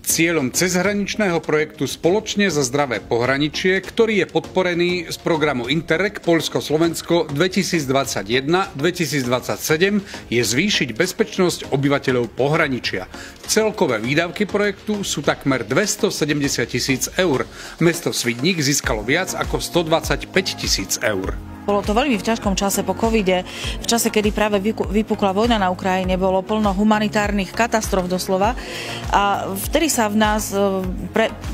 Cieľom cezhraničného projektu Spoločne za zdravé pohraničie, ktorý je podporený z programu Interreg Poľsko-Slovensko 2021-2027, je zvýšiť bezpečnosť obyvateľov pohraničia. Celkové výdavky projektu sú takmer 270 000 eur. Mesto Svidník získalo viac ako 125 000 eur. Bolo to veľmi v ťažkom čase po covide, v čase, kedy práve vypukla vojna na Ukrajine, bolo plno humanitárnych katastrof doslova a vtedy sa v nás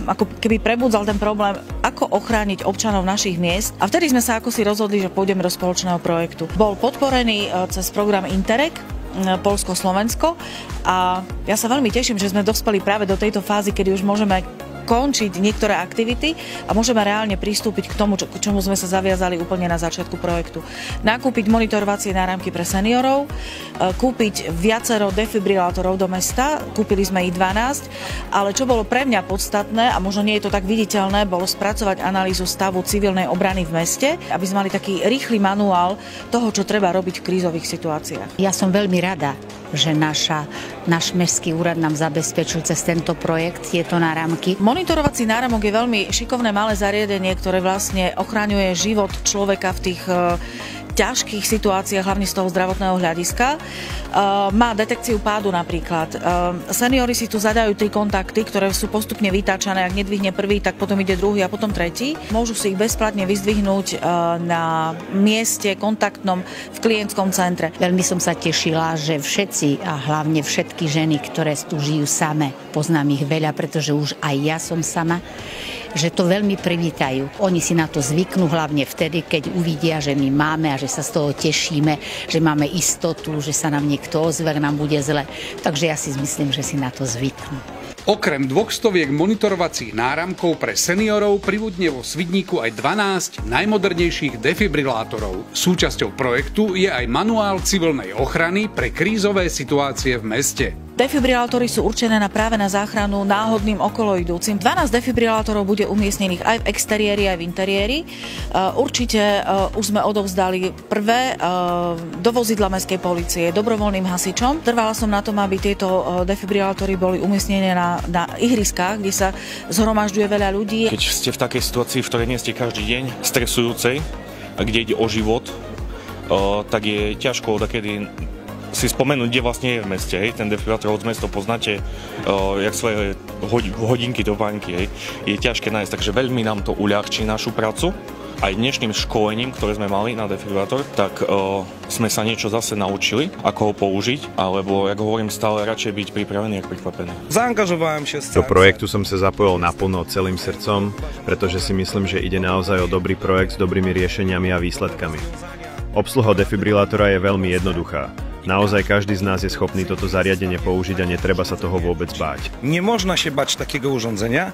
ako keby prebudzal ten problém, ako ochrániť občanov našich miest a vtedy sme sa ako si rozhodli, že pôjdeme do spoločného projektu. Bol podporený cez program Interreg Poľsko-Slovensko a ja sa veľmi teším, že sme dospeli práve do tejto fázy, kedy už môžeme končiť niektoré aktivity a môžeme reálne pristúpiť k tomu, k čomu sme sa zaviazali úplne na začiatku projektu. Nakúpiť monitorovacie náramky pre seniorov, kúpiť viacero defibrilátorov do mesta, kúpili sme ich 12, ale čo bolo pre mňa podstatné, a možno nie je to tak viditeľné, bolo spracovať analýzu stavu civilnej obrany v meste, aby sme mali taký rýchly manuál toho, čo treba robiť v krízových situáciách. Ja som veľmi rada, že náš mestský úrad nám zabezpečil cez tento projekt tieto náramky. Monitorovací náramok je veľmi šikovné malé zariadenie, ktoré vlastne ochraňuje život človeka v tých ťažkých situáciách, hlavne z toho zdravotného hľadiska. Má detekciu pádu napríklad. Seniori si tu zadajú 3 kontakty, ktoré sú postupne vytáčané. Ak nedvihne prvý, tak potom ide druhý a potom tretí. Môžu si ich bezplatne vyzdvihnúť na mieste kontaktnom v klientskom centre. Veľmi som sa tešila, že všetci a hlavne všetky ženy, ktoré tu žijú same, poznám ich veľa, pretože už aj ja som sama, že to veľmi privítajú. Oni si na to zvyknú hlavne vtedy, keď uvidia, že my máme a že sa z toho tešíme, že máme istotu, že sa nám niekto ozve, nám bude zle. Takže ja si myslím, že si na to zvyknú. Okrem 200 monitorovacích náramkov pre seniorov pribudne vo Svidníku aj 12 najmodernejších defibrilátorov. Súčasťou projektu je aj manuál civilnej ochrany pre krízové situácie v meste. Defibrilátory sú určené práve na záchranu náhodným okoloidúcim. 12 defibrilátorov bude umiestnených aj v exteriéri, aj v interiéri. Určite už sme odovzdali prvé do vozidla mestskej polície dobrovoľným hasičom. Trvala som na tom, aby tieto defibrilátory boli umiestnené na ihriskách, kde sa zhromažďuje veľa ľudí. Keď ste v takej situácii, v ktorej nie ste každý deň, stresujúcej, a kde ide o život, tak je ťažko takedy si spomenúť, kde vlastne je v meste. Hej. Ten defibrilátor od mesta poznáte, jak svoje hodinky do baňky. Hej. Je ťažké nájsť, takže veľmi nám to uľahčí našu prácu. Aj dnešným školením, ktoré sme mali na defibrilátor, tak sme sa niečo zase naučili, ako ho použiť, alebo, jak hovorím, stále radšej byť pripravený, ako prekvapený. Zaangažovávam sa. Do projektu som sa zapojil naplno celým srdcom, pretože si myslím, že ide naozaj o dobrý projekt s dobrými riešeniami a výsledkami. Obsluha defibrilátora je veľmi jednoduchá. Naozaj každý z nás je schopný toto zariadenie použiť a netreba sa toho vôbec báť. Nie można się bać takiego urządzenia.